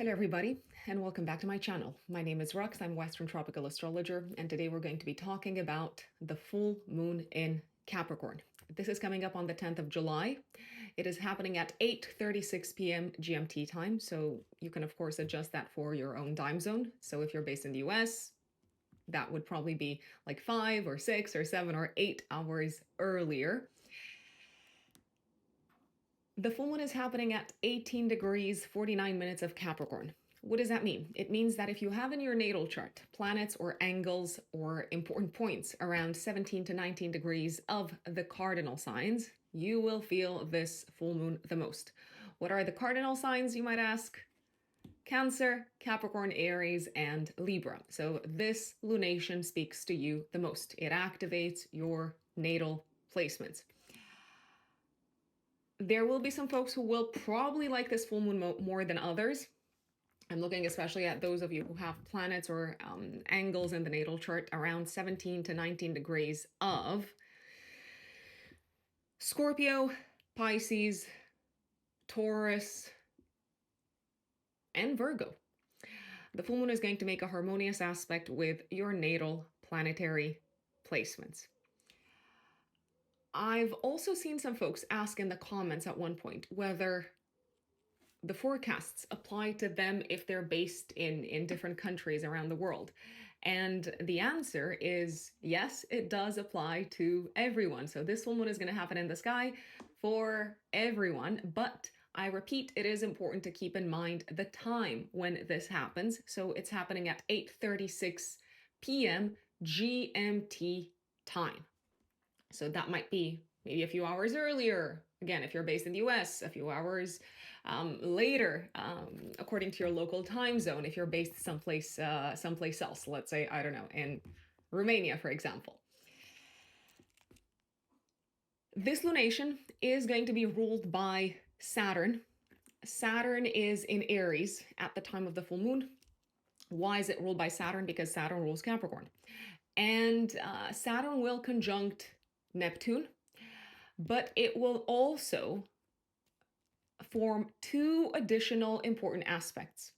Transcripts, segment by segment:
Hello everybody, and welcome back to my channel. My name is Rux, I'm Western Tropical Astrologer, and today we're going to be talking about the full moon in Capricorn. This is coming up on the 10th of July. It is happening at 8:36 p.m. GMT time, so you can of course adjust that for your own time zone. So if you're based in the US, that would probably be like 5 or 6 or 7 or 8 hours earlier. The full moon is happening at 18 degrees, 49 minutes of Capricorn. What does that mean? It means that if you have in your natal chart planets or angles or important points around 17 to 19 degrees of the cardinal signs, you will feel this full moon the most. What are the cardinal signs, you might ask? Cancer, Capricorn, Aries, and Libra. So this lunation speaks to you the most. It activates your natal placements. There will be some folks who will probably like this full moon more than others. I'm looking especially at those of you who have planets or angles in the natal chart around 17 to 19 degrees of Scorpio, Pisces, Taurus, and Virgo. The full moon is going to make a harmonious aspect with your natal planetary placements. I've also seen some folks ask in the comments at one point whether the forecasts apply to them if they're based in different countries around the world. And the answer is yes, it does apply to everyone. So this full moon is going to happen in the sky for everyone. But I repeat, it is important to keep in mind the time when this happens. So it's happening at 8:36 p.m. GMT time. So that might be maybe a few hours earlier. Again, if you're based in the US, a few hours later, according to your local time zone, if you're based someplace else, let's say, I don't know, in Romania, for example. This lunation is going to be ruled by Saturn. Saturn is in Aries at the time of the full moon. Why is it ruled by Saturn? Because Saturn rules Capricorn. And Saturn will conjunct Neptune, but it will also form two additional important aspects.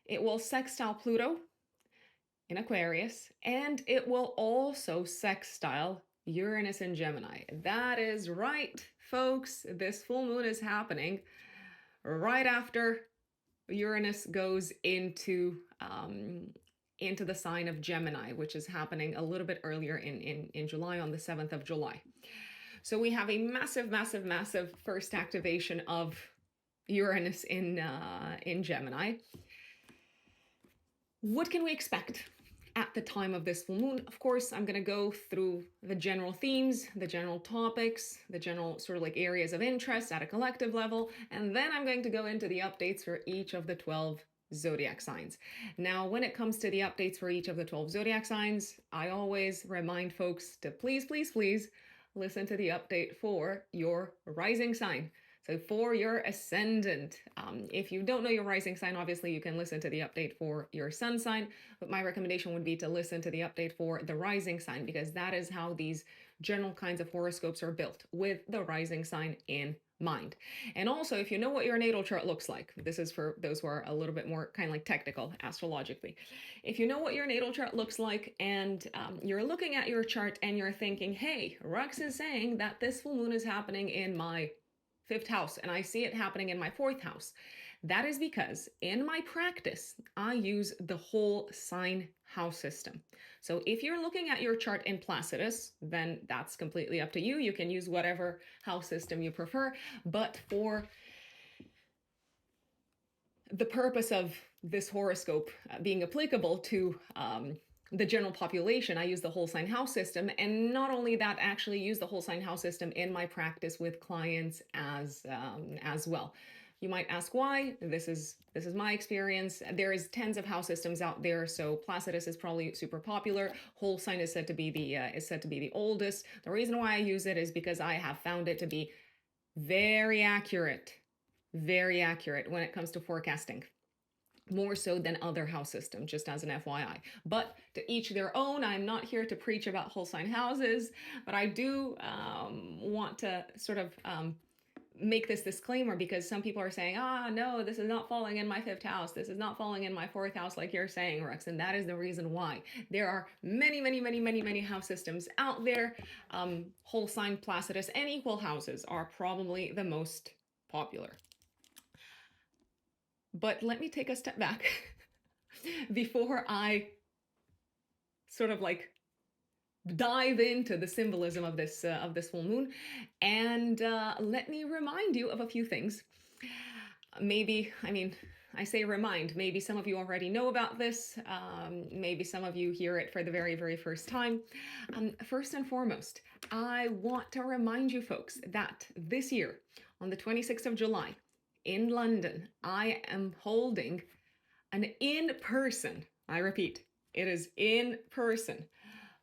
It will sextile Pluto in Aquarius, and it will also sextile Uranus in Gemini. That is right, folks. This full moon is happening right after Uranus goes into the sign of Gemini, which is happening a little bit earlier in July, on the 7th of July. So we have a massive first activation of Uranus in Gemini. What can we expect at the time of this full moon? Of course, I'm going to go through the general themes, the general topics, the general sort of like areas of interest at a collective level, and then I'm going to go into the updates for each of the 12 zodiac signs. Now, when it comes to the updates for each of the 12 zodiac signs, I always remind folks to please listen to the update for your rising sign. So for your ascendant, if you don't know your rising sign, obviously you can listen to the update for your sun sign, but my recommendation would be to listen to the update for the rising sign, because that is how these general kinds of horoscopes are built, with the rising sign in mind. And also, if you know what your natal chart looks like, this is for those who are a little bit more kind of like technical astrologically. If you know what your natal chart looks like, and you're looking at your chart and you're thinking, hey, Rux is saying that this full moon is happening in my 5th house, and I see it happening in my 4th house. That is because in my practice, I use the whole sign house system. So if you're looking at your chart in Placidus, then that's completely up to you. You can use whatever house system you prefer. But for the purpose of this horoscope being applicable to the general population, I use the whole sign house system. And not only that, actually use the whole sign house system in my practice with clients as well. You might ask why. This is my experience. There is tens of house systems out there, so Placidus is probably super popular. Whole sign is said to be the oldest. The reason why I use it is because I have found it to be very accurate when it comes to forecasting, more so than other house systems, just as an FYI. But to each their own. I'm not here to preach about whole sign houses, but I do want to sort of make this disclaimer because some people are saying, no, this is not falling in my 5th house. This is not falling in my 4th house, like you're saying, Rex. And that is the reason why. There are many house systems out there. Whole sign Placidus and equal houses are probably the most popular. But let me take a step back before I sort of like dive into the symbolism of this full moon, and let me remind you of a few things. Maybe, I mean, I say remind, maybe some of you already know about this, maybe some of you hear it for the very first time. First and foremost, I want to remind you folks that this year, on the 26th of July, in London, I am holding an in-person, I repeat, it is in-person,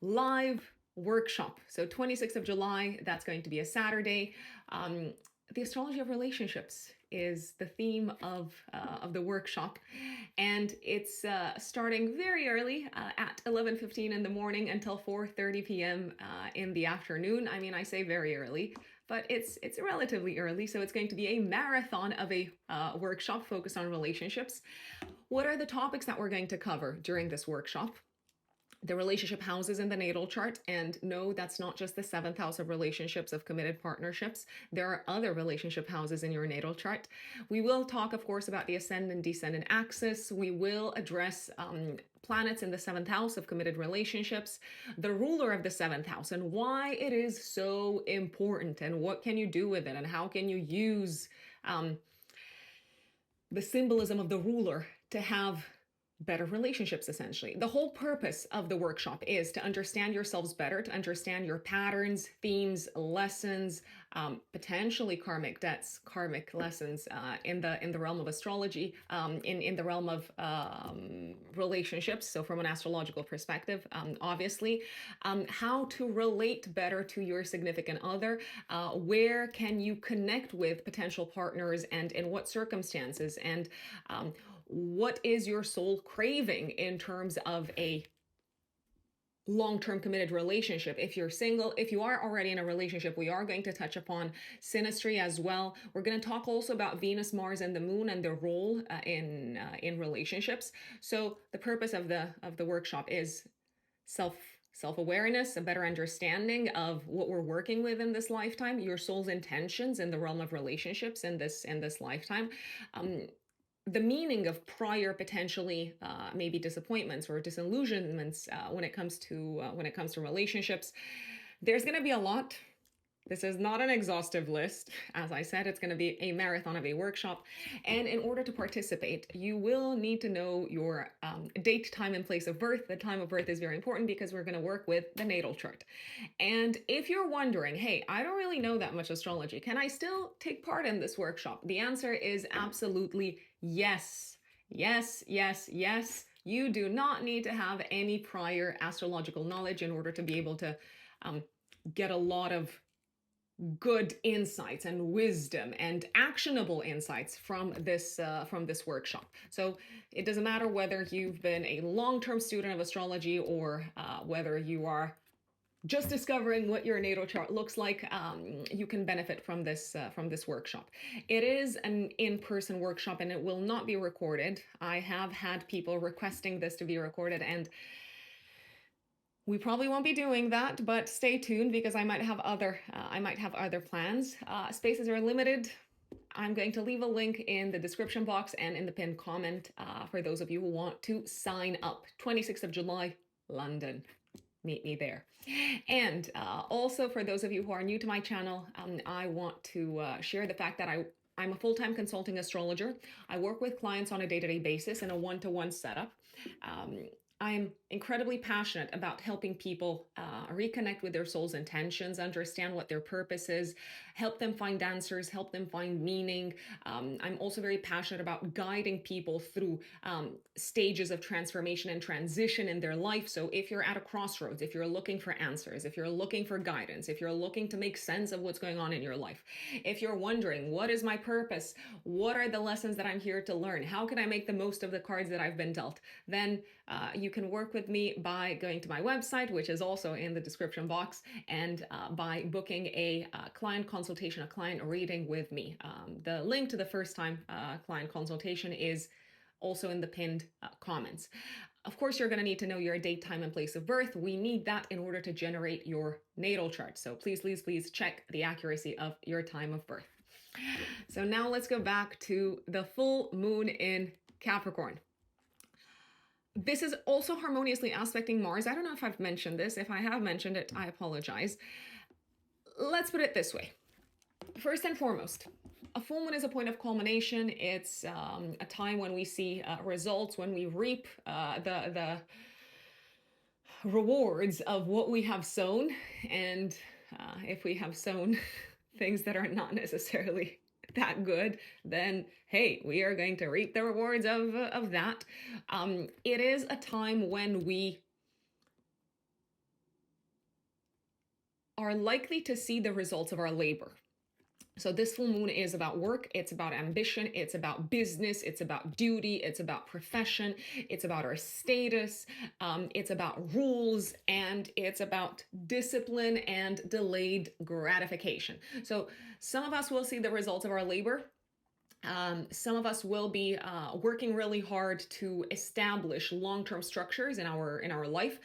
live workshop. So 26th of July, that's going to be a Saturday. The astrology of relationships is the theme of the workshop, and it's starting very early at 11:15 in the morning until 4:30 p.m. In the afternoon. I mean, I say very early, but it's relatively early, so it's going to be a marathon of a workshop focused on relationships. What are the topics that we're going to cover during this workshop? The relationship houses in the natal chart, and no, that's not just the 7th house of relationships, of committed partnerships. There are other relationship houses in your natal chart. We will talk, of course, about the ascendant descendant axis. We will address planets in the 7th house of committed relationships, the ruler of the 7th house, and why it is so important, and what can you do with it, and how can you use the symbolism of the ruler to have better relationships, essentially. The whole purpose of the workshop is to understand yourselves better, to understand your patterns, themes, lessons, potentially karmic debts, karmic lessons in the realm of astrology, in the realm of relationships. So from an astrological perspective, obviously, how to relate better to your significant other, where can you connect with potential partners, and in what circumstances, and what is your soul craving in terms of a long-term committed relationship? If you're single, if you are already in a relationship, we are going to touch upon synastry as well. We're going to talk also about Venus, Mars, and the Moon and their role in relationships. So the purpose of the workshop is self-awareness, a better understanding of what we're working with in this lifetime, your soul's intentions in the realm of relationships in this lifetime. The meaning of prior potentially maybe disappointments or disillusionments when it comes to relationships. There's going to be a lot. This is not an exhaustive list. As I said, it's going to be a marathon of a workshop. And in order to participate, you will need to know your date, time, and place of birth. The time of birth is very important because we're going to work with the natal chart. And if you're wondering, hey, I don't really know that much astrology, can I still take part in this workshop? The answer is absolutely yes. Yes, yes, yes. You do not need to have any prior astrological knowledge in order to be able to get a lot of good insights and wisdom and actionable insights from this workshop. So it doesn't matter whether you've been a long-term student of astrology or whether you are just discovering what your natal chart looks like. You can benefit from this workshop. It is an in-person workshop and it will not be recorded. I have had people requesting this to be recorded, and we probably won't be doing that, but stay tuned because I might have other plans. Spaces are limited. I'm going to leave a link in the description box and in the pinned comment for those of you who want to sign up. 26th of July, London. Meet me there. And also for those of you who are new to my channel, I want to share the fact that I'm a full-time consulting astrologer. I work with clients on a day-to-day basis in a one-to-one setup. I'm incredibly passionate about helping people reconnect with their soul's intentions, understand what their purpose is, help them find answers, help them find meaning. I'm also very passionate about guiding people through stages of transformation and transition in their life. So if you're at a crossroads, if you're looking for answers, if you're looking for guidance, if you're looking to make sense of what's going on in your life, if you're wondering, what is my purpose? What are the lessons that I'm here to learn? How can I make the most of the cards that I've been dealt? Then you can work with me by going to my website, which is also in the description box, and by booking a client consultation consultation, a client reading with me. The link to the first time client consultation is also in the pinned comments. Of course, you're going to need to know your date, time, and place of birth. We need that in order to generate your natal chart. So please check the accuracy of your time of birth. So now let's go back to the full moon in Capricorn. This is also harmoniously aspecting Mars. I don't know if I've mentioned this. If I have mentioned it, I apologize. Let's put it this way. First and foremost, a full moon is a point of culmination. It's a time when we see results, when we reap the rewards of what we have sown. And if we have sown things that are not necessarily that good, then hey, we are going to reap the rewards of that. It is a time when we are likely to see the results of our labor. So this full moon is about work, it's about ambition, it's about business, it's about duty, it's about profession, it's about our status, it's about rules, and it's about discipline and delayed gratification. So some of us will see the results of our labor. Some of us will be working really hard to establish long-term structures in our life.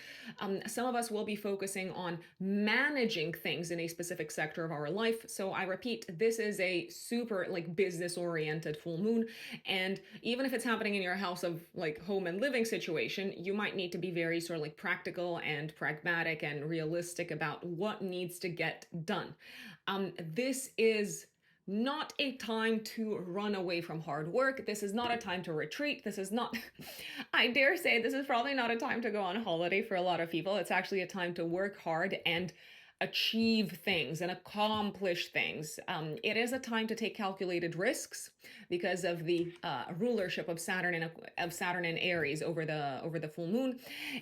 Some of us will be focusing on managing things in a specific sector of our life. So I repeat, this is a super like business-oriented full moon. And even if it's happening in your house of like home and living situation, you might need to be very sort of like practical and pragmatic and realistic about what needs to get done. This is not a time to run away from hard work. This is not a time to retreat. This is not, I dare say, this is probably not a time to go on holiday for a lot of people. It's actually a time to work hard and achieve things and accomplish things. It is a time to take calculated risks because of the rulership of Saturn and Aries over the full moon.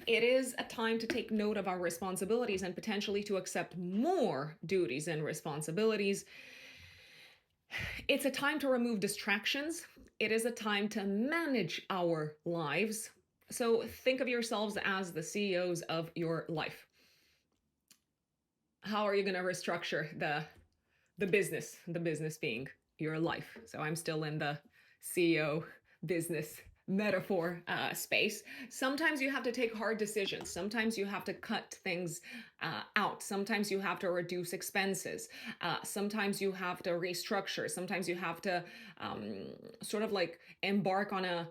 It is a time to take note of our responsibilities and potentially to accept more duties and responsibilities. It's a time to remove distractions. It is a time to manage our lives. So think of yourselves as the CEOs of your life. How are you going to restructure the business being your life? So I'm still in the CEO business metaphor space. Sometimes you have to take hard decisions. Sometimes you have to cut things out. Sometimes you have to reduce expenses. Sometimes you have to restructure. Sometimes you have to sort of like embark on a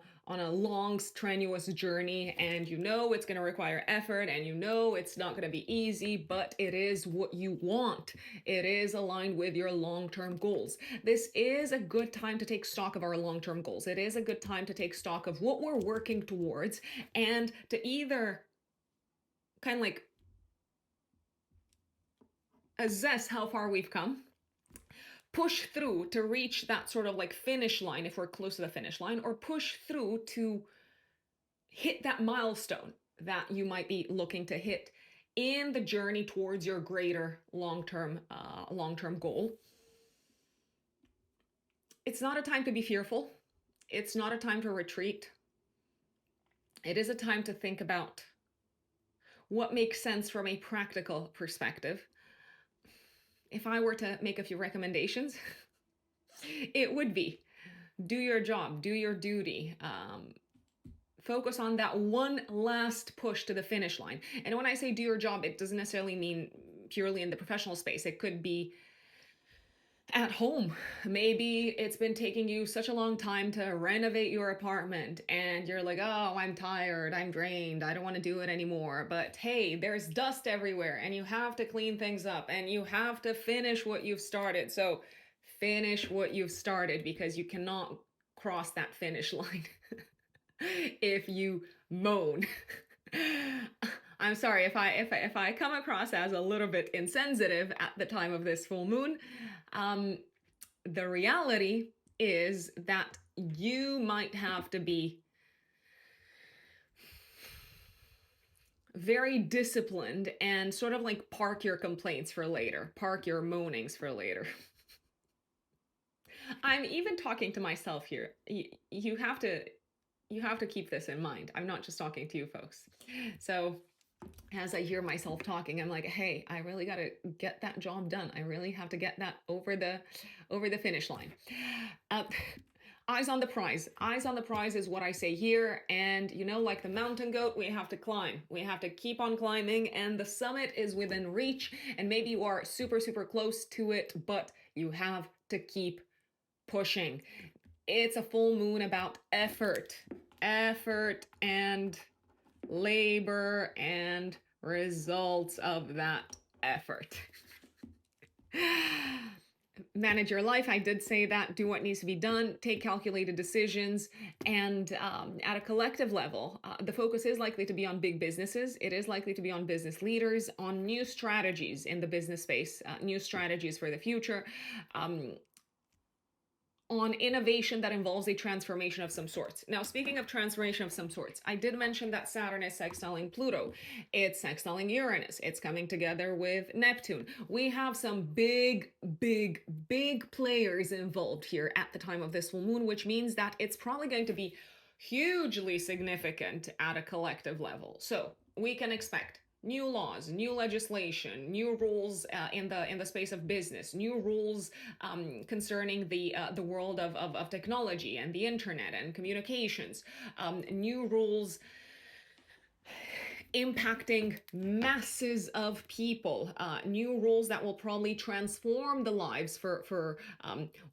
long, strenuous journey, and you know it's going to require effort, and you know it's not going to be easy, but it is what you want. It is aligned with your long-term goals. This is a good time to take stock of our long-term goals. It is a good time to take stock of what we're working towards and to either kind of like assess how far we've come, push through to reach that sort of like finish line if we're close to the finish line, or push through to hit that milestone that you might be looking to hit in the journey towards your greater long-term goal. It's not a time to be fearful. It's not a time to retreat. It is a time to think about what makes sense from a practical perspective. If I were to make a few recommendations, it would be do your job, do your duty, focus on that one last push to the finish line. And when I say do your job, it doesn't necessarily mean purely in the professional space. It could be at home. Maybe it's been taking you such a long time to renovate your apartment and you're like, oh, I'm tired, I'm drained, I don't want to do it anymore. But hey, there's dust everywhere and you have to clean things up and you have to finish what you've started. So finish what you've started, because you cannot cross that finish line if you moan. I'm sorry if I come across as a little bit insensitive at the time of this full moon. The reality is that you might have to be very disciplined and sort of like park your complaints for later, park your moanings for later. I'm even talking to myself here. You have to keep this in mind. I'm not just talking to you folks. So as I hear myself talking, I'm like, hey, I really got to get that job done. I really have to get that over the finish line. Uh, Eyes on the prize. Eyes on the prize is what I say here. And you know, like the mountain goat, we have to climb. We have to keep on climbing, and the summit is within reach. And maybe you are super, super close to it, but you have to keep pushing. It's a full moon about effort, and labor and results of that effort. Manage your life. I did say that. Do what needs to be done. Take calculated decisions. And at a collective level, the focus is likely to be on big businesses. It is likely to be on business leaders, on new strategies in the business space, new strategies for the future. On innovation that involves a transformation of some sorts. Now, speaking of transformation of some sorts, I did mention that Saturn is sextiling Pluto. It's sextiling Uranus. It's coming together with Neptune. We have some big players involved here at the time of this full moon, which means that it's probably going to be hugely significant at a collective level. So we can expect new laws, new legislation, new rules in the space of business, new rules concerning the world of technology and the internet and communications, new rules impacting masses of people, new rules that will probably transform the lives for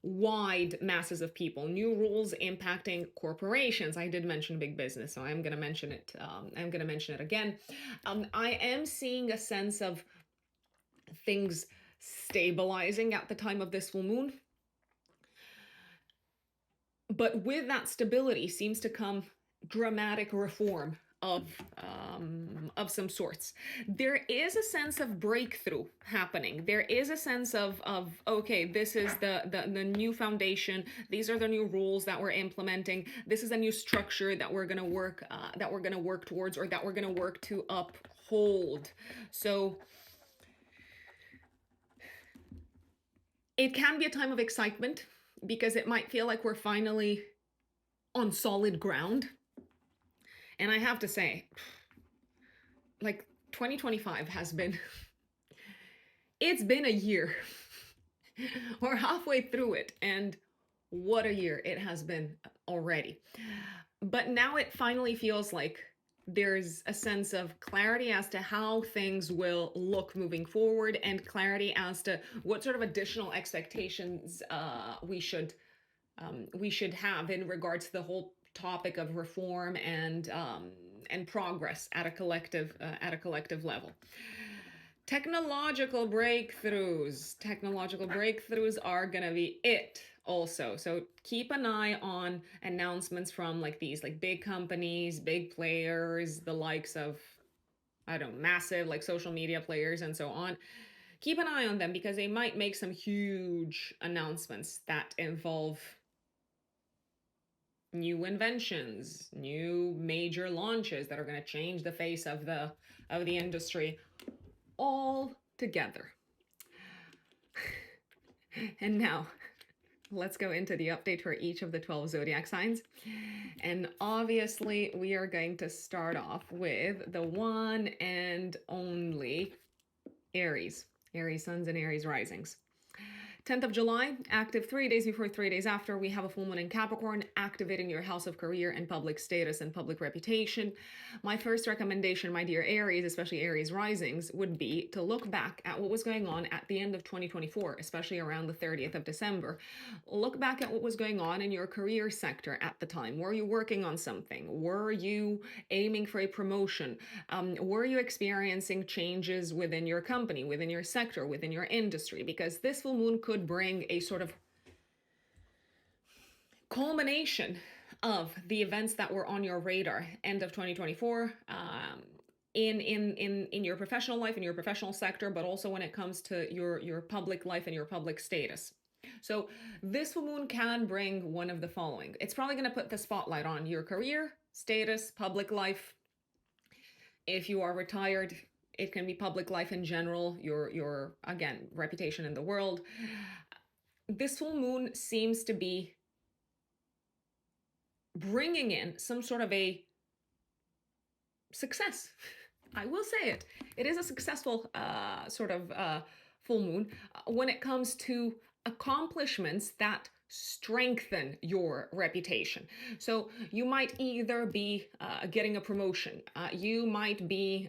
wide masses of people, new rules impacting corporations. I did mention big business, so I'm going to mention it. I'm going to mention it again. I am seeing a sense of things stabilizing at the time of this full moon. But with that stability seems to come dramatic reform of some sorts. There is a sense of breakthrough happening. There is a sense of okay, this is the new foundation. These are the new rules that we're implementing. This is a new structure that we're gonna work towards, or that we're gonna work to uphold. So it can be a time of excitement because it might feel like we're finally on solid ground. And I have to say, like 2025 has been, it's been a year. We're halfway through it, and what a year it has been already. But now it finally feels like there's a sense of clarity as to how things will look moving forward, and clarity as to what sort of additional expectations we should have in regards to the whole topic of reform and progress at a collective level. Technological breakthroughs are gonna be it also. So keep an eye on announcements from like these like big companies, big players, the likes of, I don't know, massive like social media players and so on. Keep an eye on them because they might make some huge announcements that involve new inventions, new major launches that are going to change the face of the industry all together. And now let's go into the update for each of the 12 zodiac signs. And obviously we are going to start off with the one and only Aries suns and Aries risings. 10th of July, active 3 days before, 3 days after, we have a full moon in Capricorn, activating your house of career and public status and public reputation. My first recommendation, my dear Aries, especially Aries risings, would be to look back at what was going on at the end of 2024, especially around the 30th of December. Look back at what was going on in your career sector at the time. Were you working on something? Were you aiming for a promotion? Were you experiencing changes within your company, within your sector, within your industry? Because this full moon could bring a sort of culmination of the events that were on your radar end of 2024 in your professional life, in your professional sector, but also when it comes to your public life and your public status. So this full moon can bring one of the following. It's probably going to put the spotlight on your career, status, public life. If you are retired, it can be public life in general, your again, reputation in the world. This full moon seems to be bringing in some sort of a success, I will say it. It is a successful full moon when it comes to accomplishments that strengthen your reputation. So you might either be getting a promotion, you might be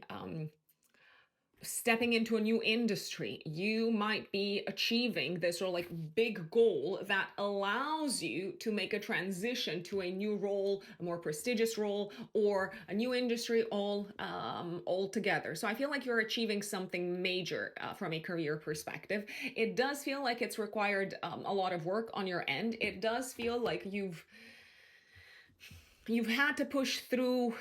stepping into a new industry, you might be achieving this sort of like big goal that allows you to make a transition to a new role, a more prestigious role, or a new industry all together. So I feel like you're achieving something major from a career perspective. It does feel like it's required a lot of work on your end. It does feel like you've had to push through.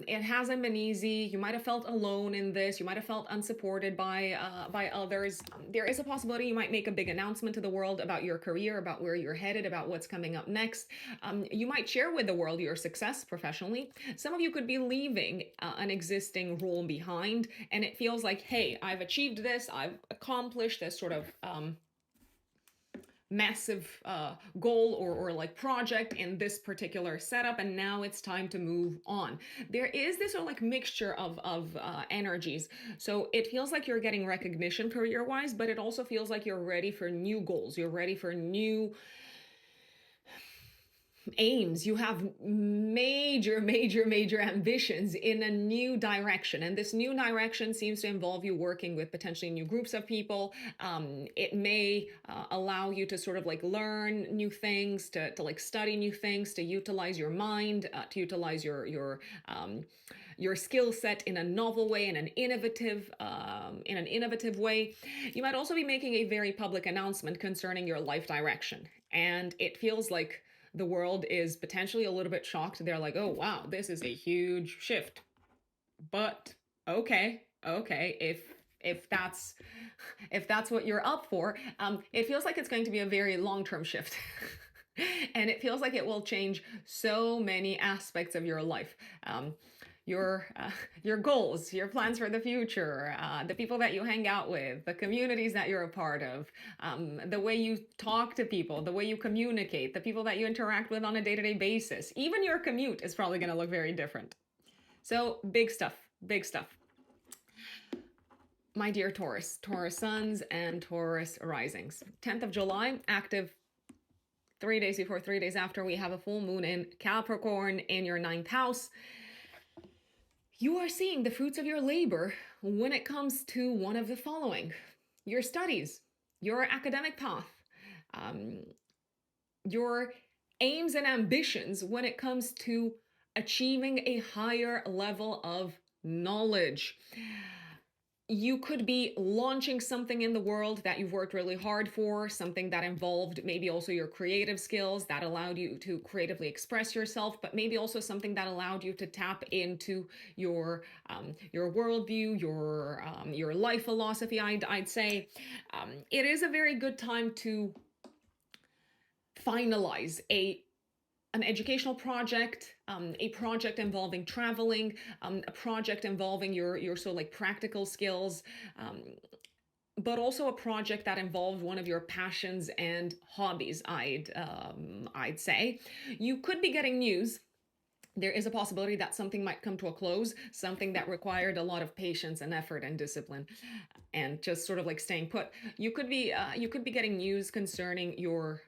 It hasn't been easy. You might have felt alone in this. You might have felt unsupported by others. There is a possibility you might make a big announcement to the world about your career, about where you're headed, about what's coming up next. You might share with the world your success professionally. Some of you could be leaving an existing role behind, and it feels like, hey, I've achieved this. I've accomplished this sort of massive goal or like project in this particular setup, and now it's time to move on. There is this sort of like mixture of energies. So it feels like you're getting recognition career wise, but it also feels like you're ready for new goals. You're ready for new aims. You have major ambitions in a new direction, and this new direction seems to involve you working with potentially new groups of people. It may allow you to sort of like learn new things, to like study new things, to utilize your mind, to utilize your skill set in a novel way, in an innovative way. You might also be making a very public announcement concerning your life direction, and it feels like the world is potentially a little bit shocked. They're like, oh, wow, this is a huge shift. But okay, if that's what you're up for, it feels like it's going to be a very long-term shift. And it feels like it will change so many aspects of your life. Your goals, your plans for the future, the people that you hang out with, the communities that you're a part of, the way you talk to people, the way you communicate, the people that you interact with on a day-to-day basis. Even your commute is probably going to look very different. So big stuff. My dear Taurus suns and Taurus risings. 10th of July, active 3 days before, 3 days after, we have a full moon in Capricorn in your 9th house. You are seeing the fruits of your labor when it comes to one of the following: your studies, your academic path, your aims and ambitions when it comes to achieving a higher level of knowledge. You could be launching something in the world that you've worked really hard for, something that involved maybe also your creative skills that allowed you to creatively express yourself, but maybe also something that allowed you to tap into your worldview, your life philosophy. I'd say it is a very good time to finalize an educational project, a project involving traveling, a project involving your sort of like practical skills, but also a project that involved one of your passions and hobbies. I'd say you could be getting news. There is a possibility that something might come to a close, something that required a lot of patience and effort and discipline, and just sort of like staying put. You could be getting news concerning your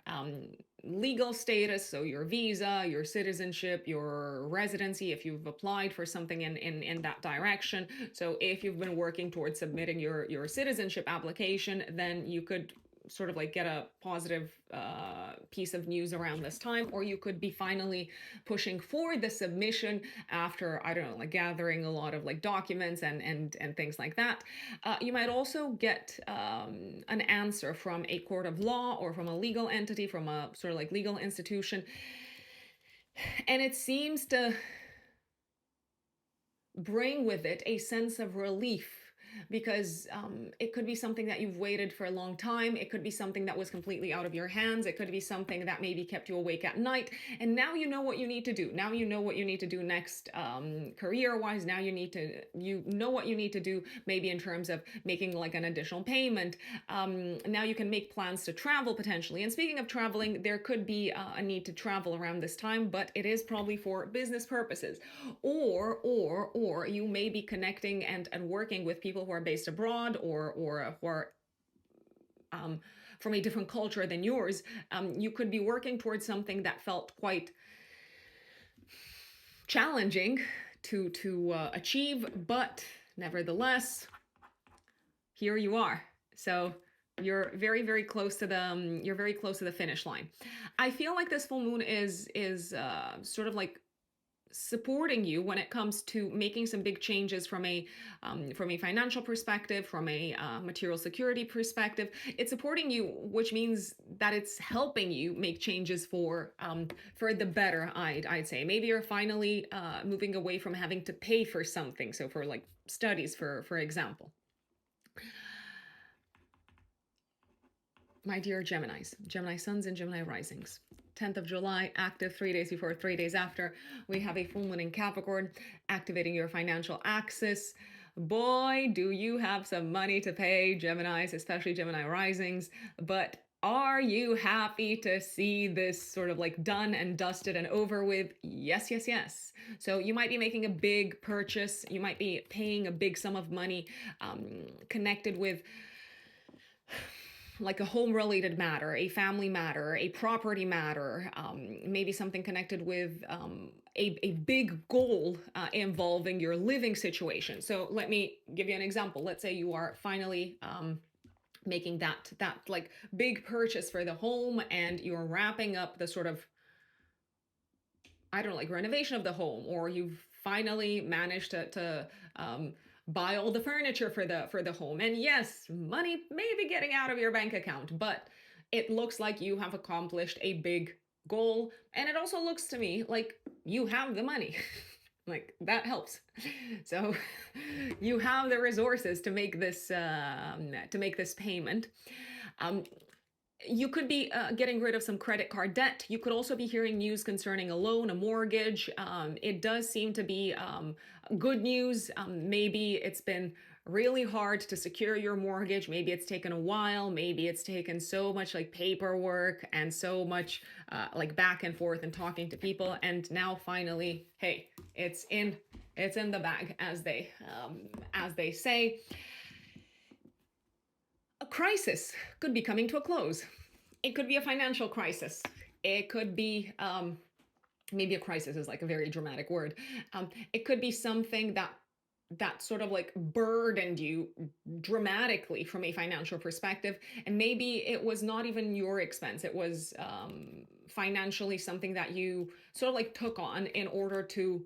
legal status, so your visa, your citizenship, your residency, if you've applied for something in that direction. So if you've been working towards submitting your citizenship application, then you could sort of like get a positive piece of news around this time, or you could be finally pushing for the submission after, I don't know, like gathering a lot of like documents and things like that. You might also get an answer from a court of law or from a legal entity, from a sort of like legal institution, and it seems to bring with it a sense of relief because it could be something that you've waited for a long time. It could be something that was completely out of your hands. It could be something that maybe kept you awake at night. And now you know what you need to do. Now you know what you need to do next, career-wise. Now you know what you need to do, maybe in terms of making like an additional payment. Now you can make plans to travel potentially. And speaking of traveling, there could be a need to travel around this time, but it is probably for business purposes. Or you may be connecting and working with people who are based abroad, or who are from a different culture than yours. You could be working towards something that felt quite challenging to achieve, but nevertheless, here you are. So you're very close to the finish line. I feel like this full moon is sort of like supporting you when it comes to making some big changes from a financial perspective, from a material security perspective. It's supporting you, which means that it's helping you make changes for the better. I'd say maybe you're finally moving away from having to pay for something. So for like studies, for example. My dear Geminis, Gemini suns and Gemini risings. 10th of July, active 3 days before, 3 days after. We have a full moon in Capricorn, activating your financial axis. Boy, do you have some money to pay, Geminis, especially Gemini risings. But are you happy to see this sort of like done and dusted and over with? Yes, yes, yes. So you might be making a big purchase. You might be paying a big sum of money connected with like a home-related matter, a family matter, a property matter, maybe something connected with a big goal involving your living situation. So let me give you an example. Let's say you are finally making that like big purchase for the home, and you're wrapping up the sort of, I don't know, like renovation of the home, or you've finally managed to buy all the furniture for the home. And yes, money may be getting out of your bank account, but it looks like you have accomplished a big goal. And it also looks to me like you have the money. Like that helps. So you have the resources to make this payment. You could be getting rid of some credit card debt. You could also be hearing news concerning a loan, a mortgage. It does seem to be good news. Maybe it's been really hard to secure your mortgage. Maybe it's taken a while. Maybe it's taken so much like paperwork and so much like back and forth and talking to people. And now finally, hey, it's in the bag, as they say. A crisis could be coming to a close. It could be a financial crisis. It could be, maybe a crisis is like a very dramatic word. It could be something that sort of like burdened you dramatically from a financial perspective. And maybe it was not even your expense. It was financially something that you sort of like took on in order to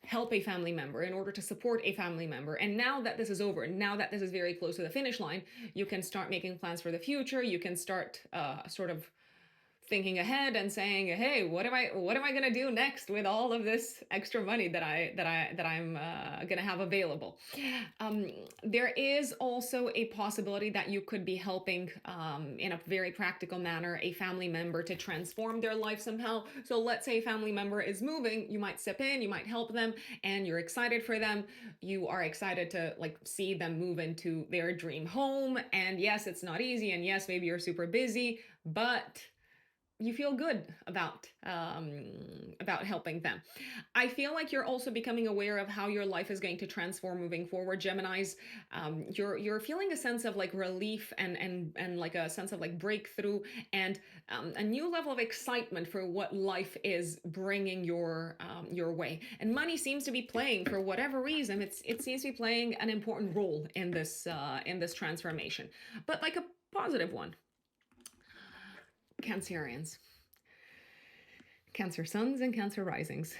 help a family member, in order to support a family member. And now that this is over, now that this is very close to the finish line, you can start making plans for the future. You can start sort of thinking ahead and saying, hey, what am I going to do next with all of this extra money that I'm going to have available? There is also a possibility that you could be helping in a very practical manner a family member to transform their life somehow. So let's say a family member is moving, you might step in, you might help them, and you're excited for them. You are excited to like see them move into their dream home. And yes, it's not easy, and yes, maybe you're super busy, but you feel good about helping them. I feel like you're also becoming aware of how your life is going to transform moving forward, Geminis. You're feeling a sense of like relief and like a sense of like breakthrough, and a new level of excitement for what life is bringing your way. And money seems to be playing, for whatever reason, it seems to be playing an important role in this transformation, but like a positive one. Cancerians. Cancer suns and Cancer risings.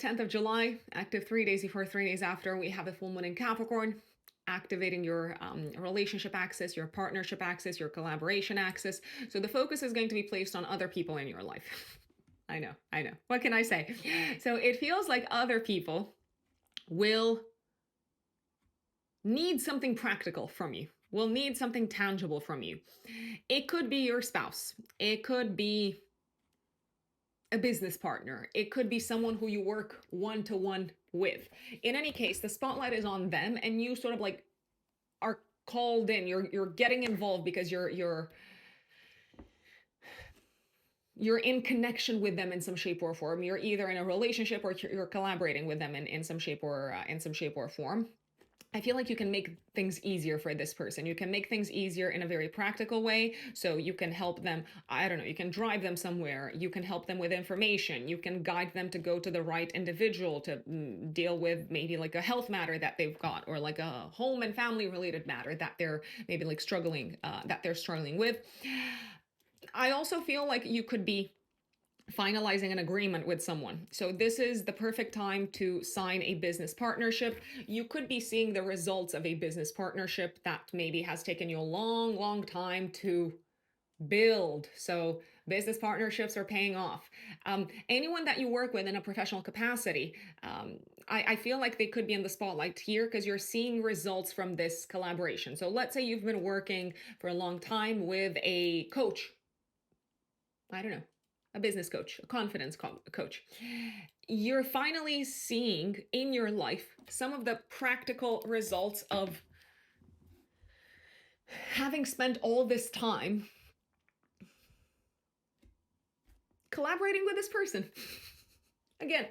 10th of July, active 3 days before, 3 days after. We have a full moon in Capricorn, activating your relationship axis, your partnership axis, your collaboration axis. So the focus is going to be placed on other people in your life. I know. What can I say? So it feels like other people will need something practical from you, will need something tangible from you. It could be your spouse. It could be a business partner. It could be someone who you work one-to-one with. In any case, the spotlight is on them and you sort of like are called in. You're getting involved because you're in connection with them in some shape or form. You're either in a relationship or you're collaborating with them in some shape or form. I feel like you can make things easier for this person. You can make things easier in a very practical way. So you can help them, I don't know, you can drive them somewhere. You can help them with information. You can guide them to go to the right individual to deal with maybe like a health matter that they've got, or like a home and family related matter that they're maybe like struggling with. I also feel like you could be finalizing an agreement with someone. So this is the perfect time to sign a business partnership. You could be seeing the results of a business partnership that maybe has taken you a long time to build. So business partnerships are paying off. Anyone that you work with in a professional capacity, I feel like they could be in the spotlight here because you're seeing results from this collaboration. So let's say you've been working for a long time with a coach. I don't know, a business coach, a confidence coach. You're finally seeing in your life some of the practical results of having spent all this time collaborating with this person. Again,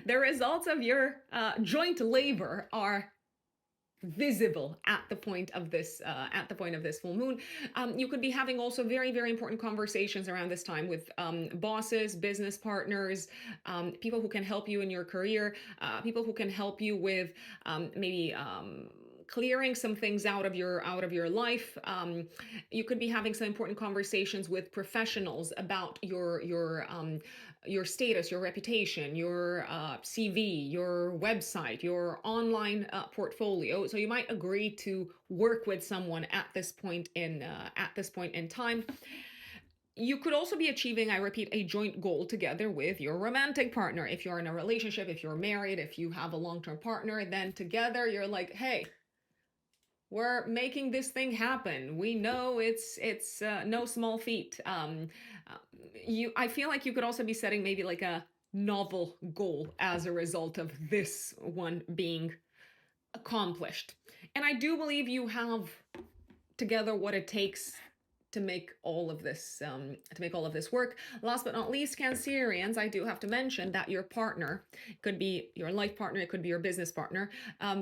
the results of your joint labor are visible at the point of this full moon. You could be having also very important conversations around this time with bosses, business partners, people who can help you in your career, people who can help you with maybe clearing some things out of your life. You could be having some important conversations with professionals about your status, your reputation, your CV, your website, your online portfolio. So you might agree to work with someone at this point in time. You could also be achieving, I repeat, a joint goal together with your romantic partner. If you're in a relationship, if you're married, if you have a long-term partner, then together you're like, hey, we're making this thing happen. We know it's no small feat. I feel like you could also be setting maybe like a novel goal as a result of this one being accomplished. And I do believe you have together what it takes to make all of this work. Last but not least, Cancerians, I do have to mention that your partner, could be your life partner, it could be your business partner,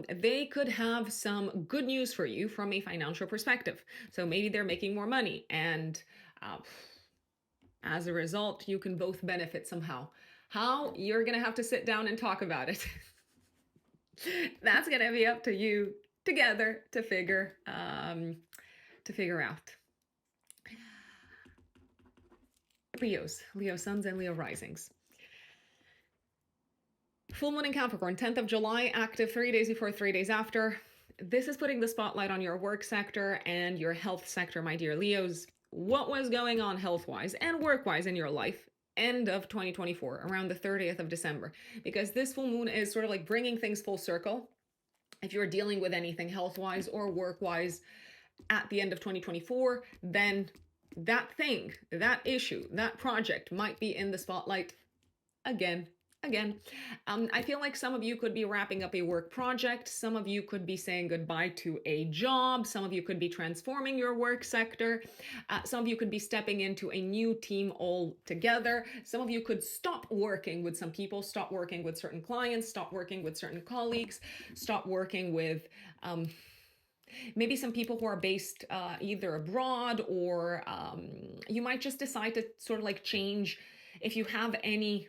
they could have some good news for you from a financial perspective. So maybe they're making more money, and as a result, you can both benefit somehow. How? You're gonna have to sit down and talk about it. That's gonna be up to you together to figure out. Leo suns and Leo risings. Full moon in Capricorn, 10th of July, active 3 days before, 3 days after. This is putting the spotlight on your work sector and your health sector, my dear Leos. What was going on health-wise and work-wise in your life end of 2024, around the 30th of December? Because this full moon is sort of like bringing things full circle. If you're dealing with anything health-wise or work-wise at the end of 2024, then that thing, that issue, that project might be in the spotlight again. I feel like some of you could be wrapping up a work project. Some of you could be saying goodbye to a job. Some of you could be transforming your work sector. Some of you could be stepping into a new team altogether. Some of you could stop working with some people, stop working with certain clients, stop working with certain colleagues, stop working with maybe some people who are based either abroad, or you might just decide to sort of like change. If you have any,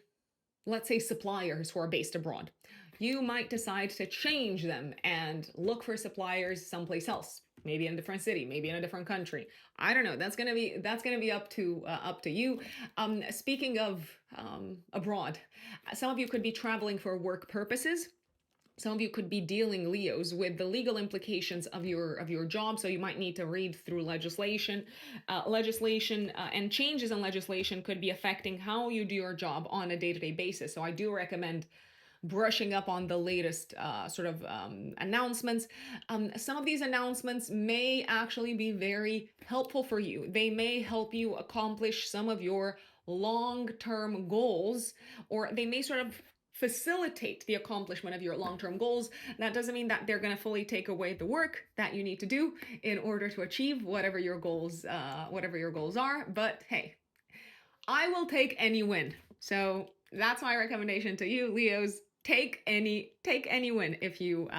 let's say, suppliers who are based abroad, you might decide to change them and look for suppliers someplace else, maybe in a different city, maybe in a different country. I don't know. That's gonna be up to you. Speaking of abroad, some of you could be traveling for work purposes. Some of you could be dealing, Leos, with the legal implications of your job. So you might need to read through legislation. And changes in legislation could be affecting how you do your job on a day-to-day basis. So I do recommend brushing up on the latest announcements. Some of these announcements may actually be very helpful for you. They may help you accomplish some of your long-term goals, or they may sort of facilitate the accomplishment of your long-term goals. That doesn't mean that they're going to fully take away the work that you need to do in order to achieve whatever your goals are. But hey, I will take any win. So that's my recommendation to you, Leos. Take any win if you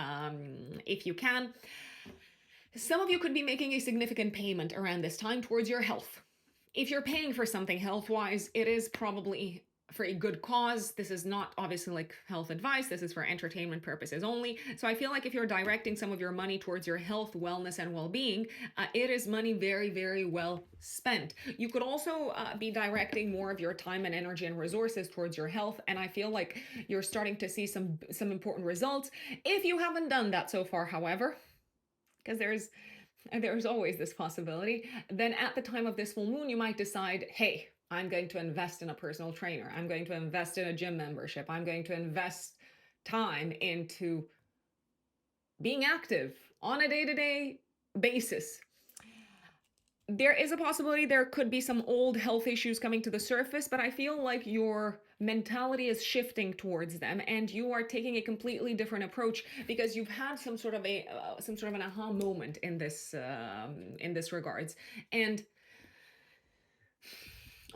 can. Some of you could be making a significant payment around this time towards your health. If you're paying for something health-wise, it is probably for a good cause. This is not obviously like health advice. This is for entertainment purposes only. So I feel like if you're directing some of your money towards your health, wellness, and well-being, it is money very, very well spent. You could also be directing more of your time and energy and resources towards your health. And I feel like you're starting to see some important results. If you haven't done that so far, however, because there's always this possibility, then at the time of this full moon, you might decide, hey, I'm going to invest in a personal trainer. I'm going to invest in a gym membership. I'm going to invest time into being active on a day-to-day basis. There is a possibility there could be some old health issues coming to the surface, but I feel like your mentality is shifting towards them, and you are taking a completely different approach because you've had some sort of an aha moment in this regards. And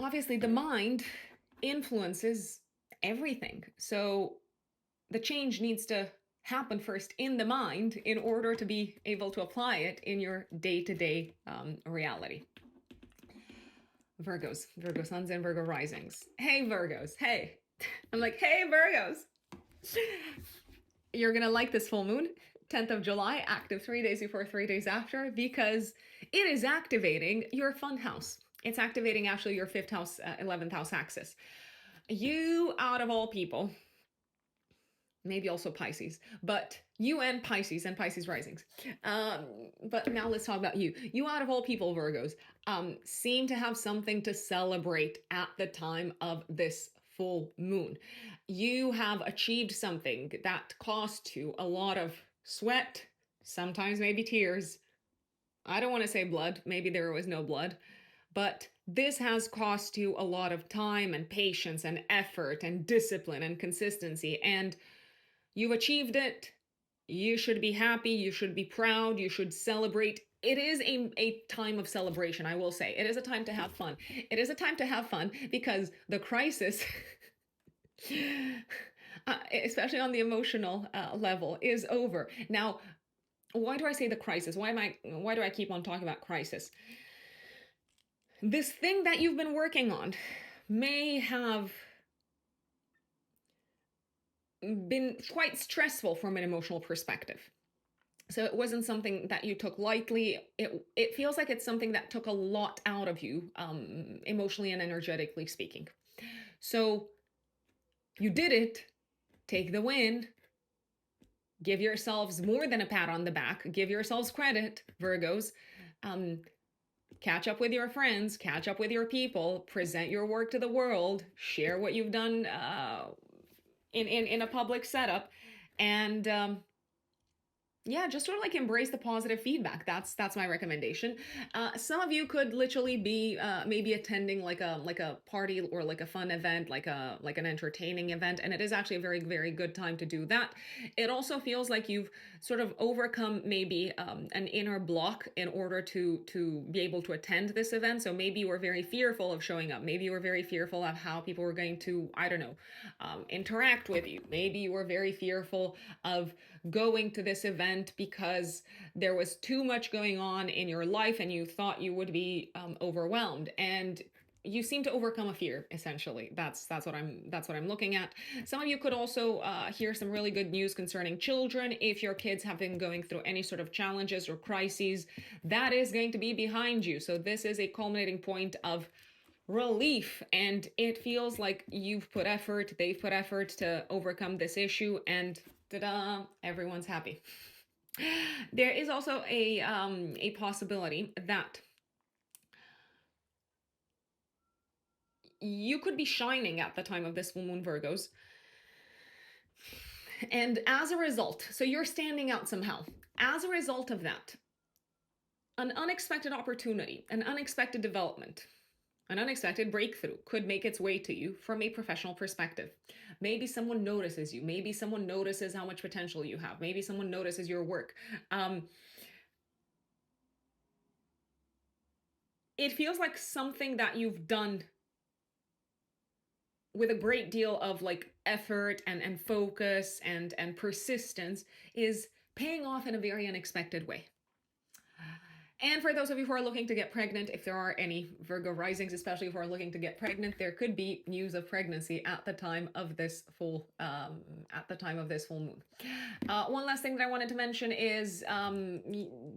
obviously the mind influences everything. So the change needs to happen first in the mind in order to be able to apply it in your day-to-day reality. Virgo suns and Virgo risings. Hey, Virgos. Hey. I'm like, hey, Virgos. You're going to like this full moon. 10th of July, active 3 days before, 3 days after, because it is activating your fun house. It's activating actually your 5th house, 11th house axis. You, out of all people, maybe also Pisces, but you and Pisces risings. But now let's talk about you. You, out of all people, Virgos, seem to have something to celebrate at the time of this full moon. You have achieved something that cost you a lot of sweat, sometimes maybe tears. I don't want to say blood. Maybe there was no blood. But this has cost you a lot of time and patience and effort and discipline and consistency, and you've achieved it. You should be happy. You should be proud. You should celebrate. It is a time of celebration, I will say. It is a time to have fun. It is a time to have fun because the crisis, especially on the emotional level, is over. Now, why do I say the crisis? Why do I keep on talking about crisis? This thing that you've been working on may have been quite stressful from an emotional perspective. So it wasn't something that you took lightly. It feels like it's something that took a lot out of you, emotionally and energetically speaking. So you did it. Take the win. Give yourselves more than a pat on the back. Give yourselves credit, Virgos. Catch up with your friends, catch up with your people, present your work to the world, share what you've done in a public setup, and yeah, just sort of like embrace the positive feedback. That's my recommendation. Some of you could literally be maybe attending like a party or like a fun event, like an entertaining event, and it is actually a very, very good time to do that. It also feels like you've sort of overcome maybe an inner block in order to be able to attend this event. So maybe you were very fearful of showing up. Maybe you were very fearful of how people were going to, I don't know, interact with you. Maybe you were very fearful of going to this event because there was too much going on in your life and you thought you would be overwhelmed, and you seem to overcome a fear. Essentially, that's what I'm looking at. Some of you could also hear some really good news concerning children. If your kids have been going through any sort of challenges or crises, that is going to be behind you. So this is a culminating point of relief, and it feels like you've put effort, they've put effort to overcome this issue, and ta-da, everyone's happy. There is also a possibility that you could be shining at the time of this full moon, Virgos, And as a result, so you're standing out somehow. As a result of that, an unexpected opportunity, an unexpected development, an unexpected breakthrough could make its way to you from a professional perspective. Maybe someone notices you. Maybe someone notices how much potential you have. Maybe someone notices your work. It feels like something that you've done with a great deal of like effort and focus and persistence is paying off in a very unexpected way. And for those of you who are looking to get pregnant, if there are any Virgo risings, especially who are looking to get pregnant, there could be news of pregnancy at the time of this full moon. One last thing that I wanted to mention is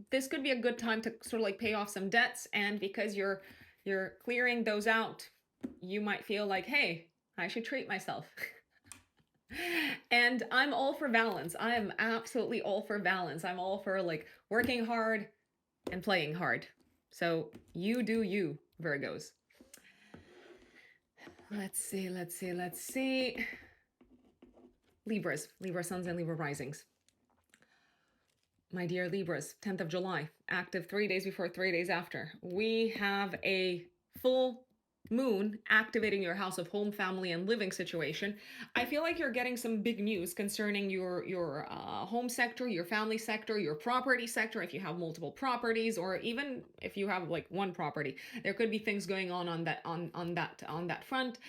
this could be a good time to sort of like pay off some debts, and because you're clearing those out, you might feel like, hey, I should treat myself. And I'm all for balance. I am absolutely all for balance. I'm all for like working hard and playing hard. So you do you, Virgos. Let's see. Libras, Libra suns and Libra risings. My dear Libras, 10th of July, active 3 days before, 3 days after. We have a full moon activating your house of home, family, and living situation. I feel like you're getting some big news concerning your home sector, your family sector, your property sector. If you have multiple properties, or even if you have like one property, there could be things going on that front.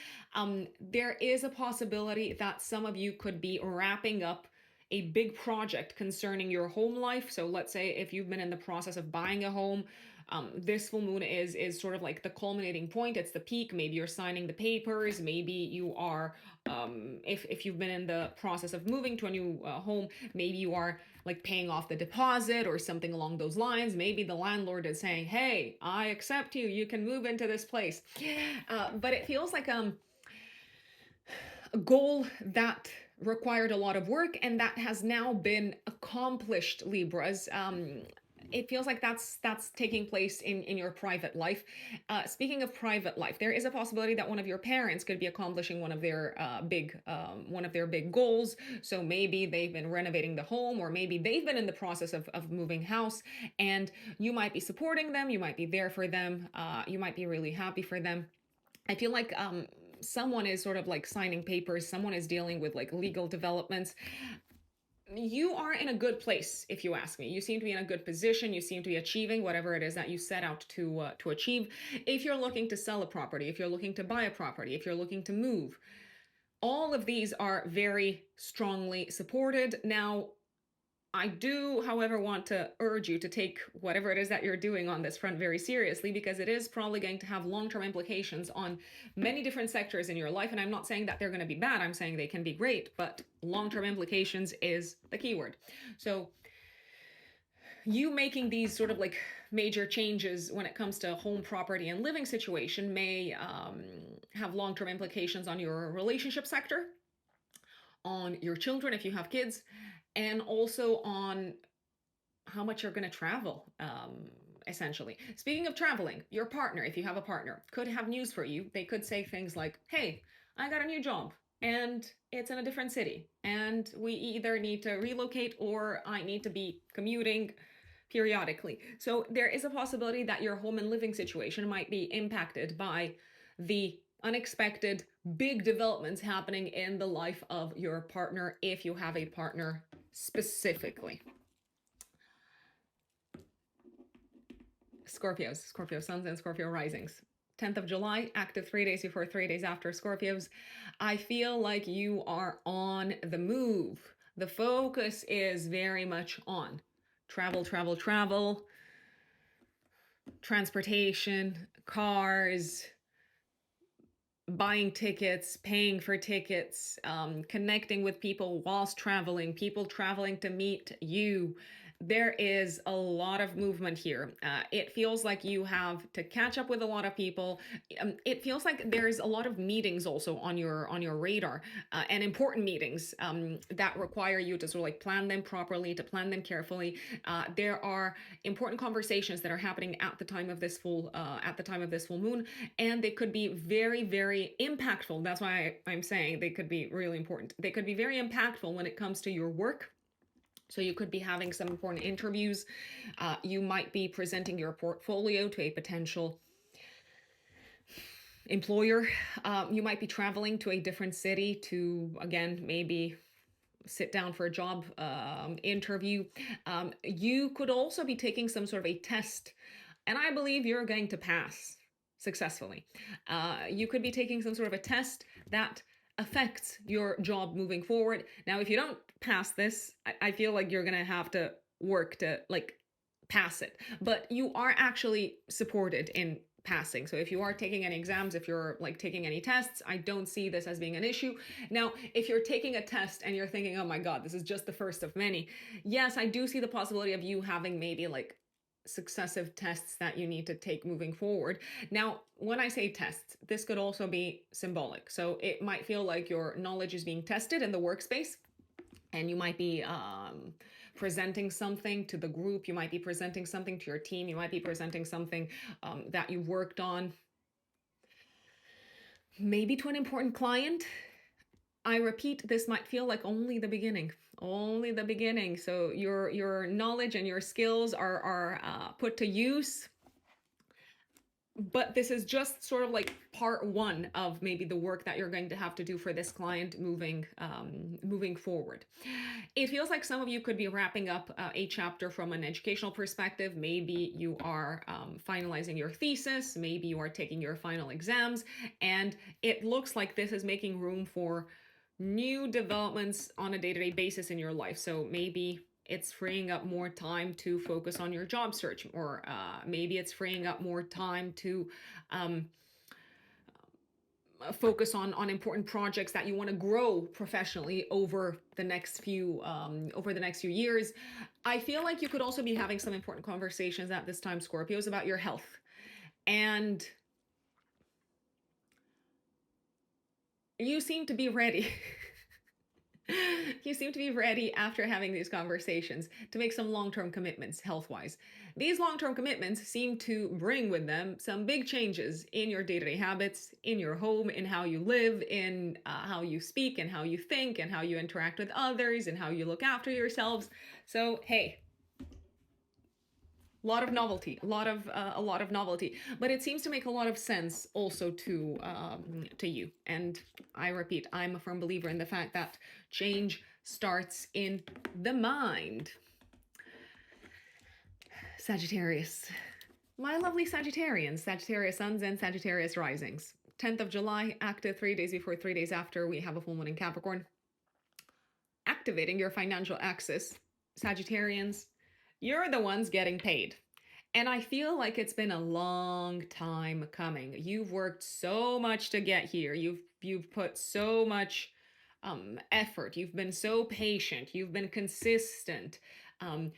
There is a possibility that some of you could be wrapping up a big project concerning your home life. So let's say if you've been in the process of buying a home, this full moon is sort of like the culminating point. It's the peak. Maybe you're signing the papers. Maybe you are, if you've been in the process of moving to a new home, maybe you are like paying off the deposit or something along those lines. Maybe the landlord is saying, hey, I accept you. You can move into this place. But it feels like a goal that required a lot of work and that has now been accomplished, Libras. It feels like that's taking place in your private life. Speaking of private life, there is a possibility that one of your parents could be accomplishing one of their big goals. So maybe they've been renovating the home, or maybe they've been in the process of moving house, and you might be supporting them. You might be there for them. You might be really happy for them. I feel like someone is sort of like signing papers. Someone is dealing with like legal developments. You are in a good place, if you ask me. You seem to be in a good position. You seem to be achieving whatever it is that you set out to achieve. If you're looking to sell a property, if you're looking to buy a property, if you're looking to move, all of these are very strongly supported. Now, I do, however, want to urge you to take whatever it is that you're doing on this front very seriously, because it is probably going to have long-term implications on many different sectors in your life. And I'm not saying that they're going to be bad. I'm saying they can be great, but long-term implications is the keyword. So you making these sort of like major changes when it comes to home, property, and living situation may have long-term implications on your relationship sector, on your children if you have kids, and also on how much you're going to travel, essentially. Speaking of traveling, your partner, if you have a partner, could have news for you. They could say things like, hey, I got a new job and it's in a different city, and we either need to relocate or I need to be commuting periodically. So there is a possibility that your home and living situation might be impacted by the unexpected big developments happening in the life of your partner, if you have a partner specifically. Scorpio suns and Scorpio risings. 10th of July, active 3 days before, 3 days after, Scorpios. I feel like you are on the move. The focus is very much on travel, transportation, cars, buying tickets, paying for tickets, connecting with people whilst traveling, people traveling to meet you. there is a lot of movement here. It feels like you have to catch up with a lot of people. It feels like there's a lot of meetings also on your radar, and important meetings that require you to sort of like plan them properly, to plan them carefully. There are important conversations that are happening at the time of this full moon, and they could be very, very impactful. That's why I'm saying they could be really important. They could be very impactful when it comes to your work. So you could be having some important interviews. You might be presenting your portfolio to a potential employer. You might be traveling to a different city to, again, maybe sit down for a job interview. You could also be taking some sort of a test, and I believe you're going to pass successfully. You could be taking some sort of a test that affects your job moving forward. Now, if you don't pass this, I feel like you're gonna have to work to like pass it, but you are actually supported in passing. So if you are taking any exams, if you're like taking any tests, I don't see this as being an issue. Now, if you're taking a test and you're thinking, oh my God, this is just the first of many, yes, I do see the possibility of you having maybe like successive tests that you need to take moving forward. Now, when I say tests, this could also be symbolic. So it might feel like your knowledge is being tested in the workspace, and you might be presenting something to the group. You might be presenting something to your team. You might be presenting something that you worked on, maybe to an important client. I repeat, this might feel like only the beginning. Only the beginning. So your knowledge and your skills are put to use, but this is just sort of like part one of maybe the work that you're going to have to do for this client moving forward. It feels like some of you could be wrapping up a chapter from an educational perspective. Maybe you are finalizing your thesis. Maybe you are taking your final exams, and it looks like this is making room for new developments on a day-to-day basis in your life. So maybe it's freeing up more time to focus on your job search, or maybe it's freeing up more time to focus on important projects that you want to grow professionally over the next few years. I feel like you could also be having some important conversations at this time, Scorpios, about your health. And you seem to be ready. You seem to be ready after having these conversations to make some long-term commitments health-wise. These long-term commitments seem to bring with them some big changes in your day-to-day habits, in your home, in how you live, in how you speak and how you think and how you interact with others and how you look after yourselves. So, hey, a lot of novelty, a lot of novelty, but it seems to make a lot of sense also to you. And I repeat, I'm a firm believer in the fact that change starts in the mind. Sagittarius, my lovely Sagittarians, Sagittarius suns and Sagittarius risings. 10th of July, active 3 days before, 3 days after, we have a full moon in Capricorn. Activating your financial axis, Sagittarians, you're the ones getting paid. And I feel like it's been a long time coming. You've worked so much to get here. You've put so much effort. You've been so patient. You've been consistent.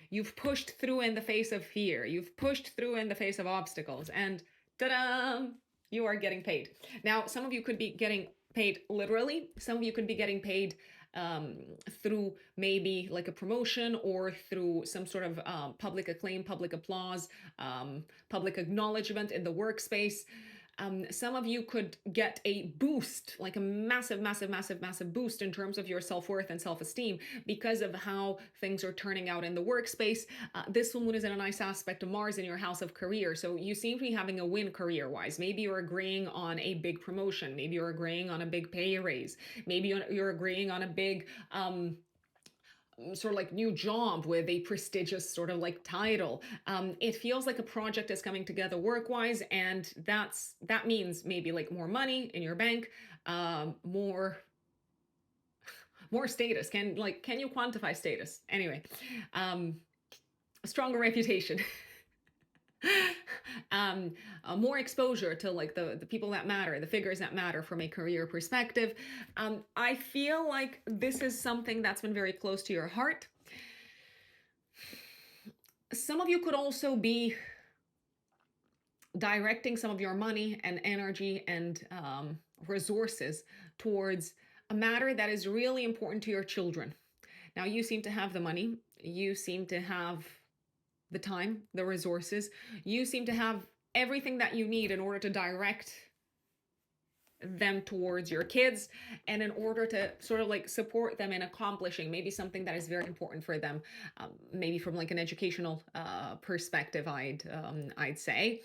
You've pushed through in the face of fear. You've pushed through in the face of obstacles. And ta-da! You are getting paid. Now, some of you could be getting paid literally. Some of you could be getting paid through maybe like a promotion, or through some sort of public acclaim, public applause, public acknowledgement in the workspace. Some of you could get a boost, like a massive boost in terms of your self-worth and self-esteem because of how things are turning out in the workspace. This full moon is in a nice aspect of Mars in your house of career. So you seem to be having a win career-wise. Maybe you're agreeing on a big promotion. Maybe you're agreeing on a big pay raise. Maybe you're agreeing on a big sort of like new job with a prestigious sort of like title. It feels like a project is coming together work-wise, and that means maybe like more money in your bank, more status. Can you quantify status? Anyway, a stronger reputation. More exposure to like the people that matter, the figures that matter from a career perspective. I feel like this is something that's been very close to your heart. Some of you could also be directing some of your money and energy and resources towards a matter that is really important to your children. Now, you seem to have the money, you seem to have the time, the resources, you seem to have everything that you need in order to direct them towards your kids and in order to sort of like support them in accomplishing maybe something that is very important for them, maybe from like an educational perspective, I'd say.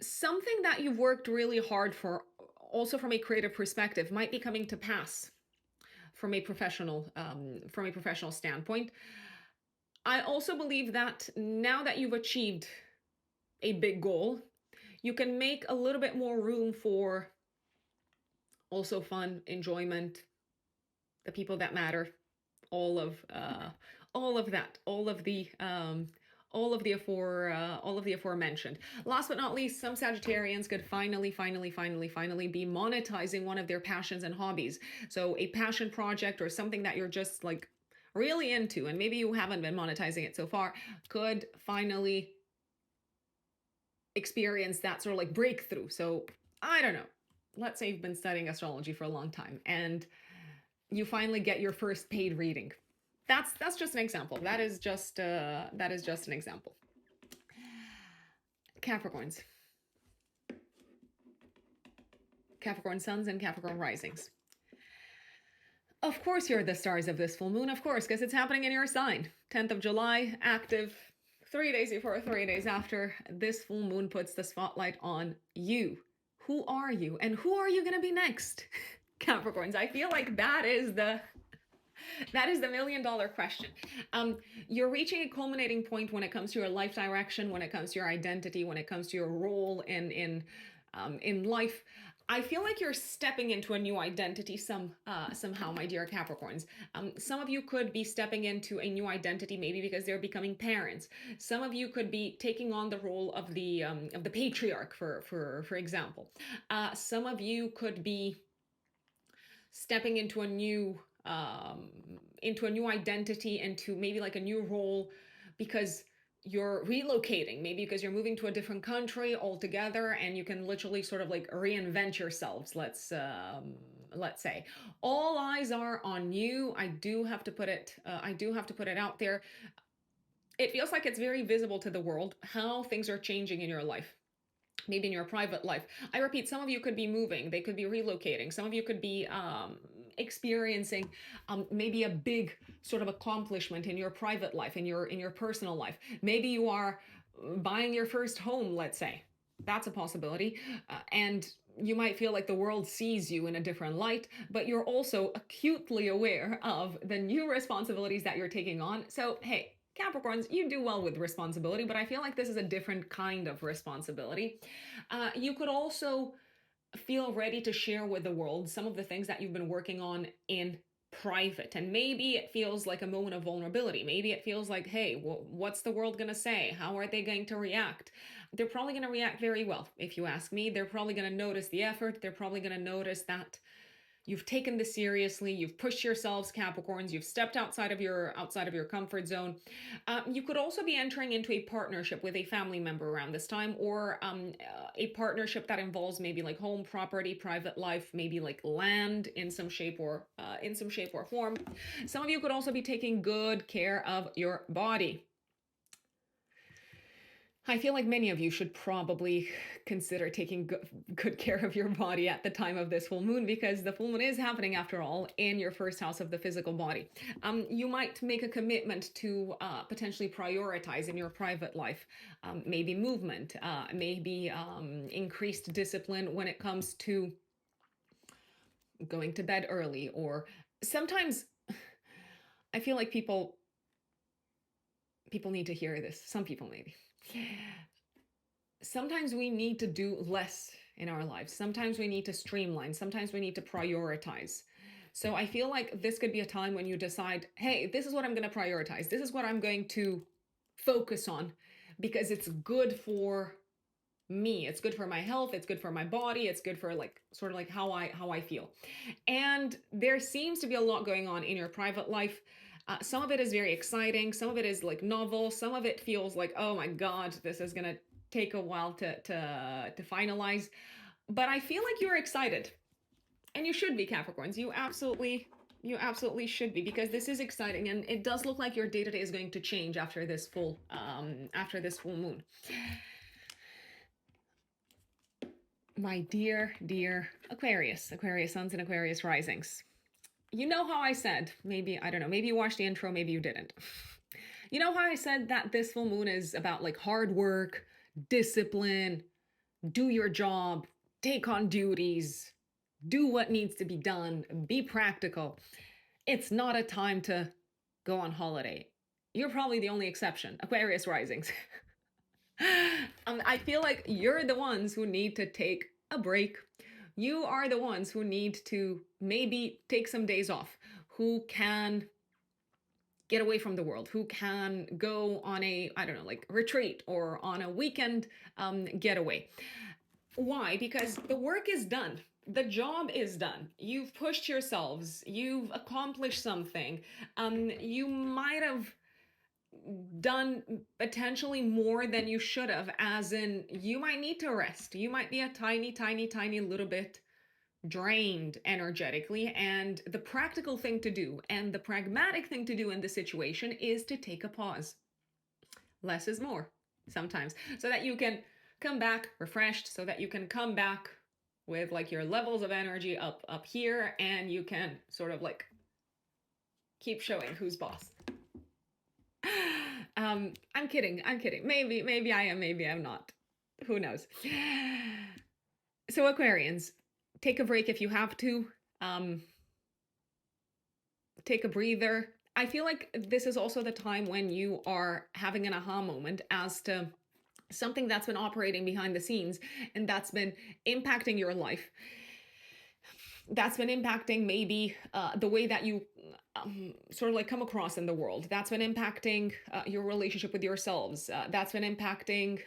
Something that you've worked really hard for, also from a creative perspective, might be coming to pass from a professional standpoint. I also believe that now that you've achieved a big goal, you can make a little bit more room for also fun, enjoyment, the people that matter, all of that, all of the aforementioned. Last but not least, some Sagittarians could finally be monetizing one of their passions and hobbies. So a passion project or something that you're just like really into, and maybe you haven't been monetizing it so far, could finally experience that sort of like breakthrough. So I don't know. Let's say you've been studying astrology for a long time and you finally get your first paid reading. That's just an example. That is just an example. Capricorns. Capricorn suns and Capricorn risings. Of course you're the stars of this full moon, of course, because it's happening in your sign. 10th of July, active 3 days before, 3 days after. This full moon puts the spotlight on you. Who are you? And who are you going to be next? Capricorns, I feel like that is the $1 million question. You're reaching a culminating point when it comes to your life direction, when it comes to your identity, when it comes to your role in life. I feel like you're stepping into a new identity somehow, my dear Capricorns. Some of you could be stepping into a new identity, maybe because they're becoming parents. Some of you could be taking on the role of the patriarch, for example. Some of you could be stepping into a new identity, into maybe like a new role because you're relocating, maybe because you're moving to a different country altogether, and you can literally sort of like reinvent yourselves. Let's say all eyes are on you. I do have to put it out there. It feels like it's very visible to the world how things are changing in your life, maybe in your private life. I repeat, some of you could be moving, they could be relocating, some of you could be experiencing maybe a big sort of accomplishment in your private life, in your personal life. Maybe you are buying your first home, let's say. That's a possibility. And you might feel like the world sees you in a different light, but you're also acutely aware of the new responsibilities that you're taking on. So, hey, Capricorns, you do well with responsibility, but I feel like this is a different kind of responsibility. You could also feel ready to share with the world some of the things that you've been working on in private. And maybe it feels like a moment of vulnerability. Maybe it feels like, hey, what's the world going to say? How are they going to react? They're probably going to react very well, if you ask me. They're probably going to notice the effort. They're probably going to notice that you've taken this seriously. You've pushed yourselves, Capricorns. You've stepped outside of your comfort zone. You could also be entering into a partnership with a family member around this time, or a partnership that involves maybe like home, property, private life, maybe like land in some shape or form. Some of you could also be taking good care of your body. I feel like many of you should probably consider taking good care of your body at the time of this full moon, because the full moon is happening, after all, in your first house of the physical body. You might make a commitment to potentially prioritize in your private life, maybe movement, maybe increased discipline when it comes to going to bed early, or sometimes I feel like people need to hear this. Some people maybe. Sometimes we need to do less in our lives. Sometimes we need to streamline. Sometimes we need to prioritize. So I feel like this could be a time when you decide, hey, this is what I'm going to prioritize. This is what I'm going to focus on, because it's good for me. It's good for my health. It's good for my body. It's good for like sort of like how I feel. And there seems to be a lot going on in your private life. Some of it is very exciting. Some of it is like novel. Some of it feels like, oh my God, this is going to take a while to finalize. But I feel like you're excited. And you should be, Capricorns. You absolutely should be, because this is exciting, and it does look like your day-to-day is going to change after this full moon. My dear Aquarius suns and Aquarius risings. You know how I said, maybe, I don't know, maybe you watched the intro, maybe you didn't. You know how I said that this full moon is about like hard work, discipline, do your job, take on duties, do what needs to be done, be practical. It's not a time to go on holiday. You're probably the only exception, Aquarius risings. I feel like you're the ones who need to take a break. You are the ones who need to maybe take some days off, who can get away from the world, who can go on a, I don't know, like retreat or on a weekend getaway. Why? Because the work is done. The job is done. You've pushed yourselves. You've accomplished something. You might have done potentially more than you should have, as in you might need to rest. You might be a tiny little bit drained energetically, and the practical thing to do and the pragmatic thing to do in this situation is to take a pause. Less is more sometimes, so that you can come back refreshed, so that you can come back with like your levels of energy up here, and you can sort of like keep showing who's boss. I'm kidding. Maybe I am, maybe I'm not. Who knows? So Aquarians, take a break if you have to. Take a breather. I feel like this is also the time when you are having an aha moment as to something that's been operating behind the scenes and that's been impacting your life. That's been impacting maybe the way that you sort of like come across in the world. That's been impacting your relationship with yourselves. That's been impacting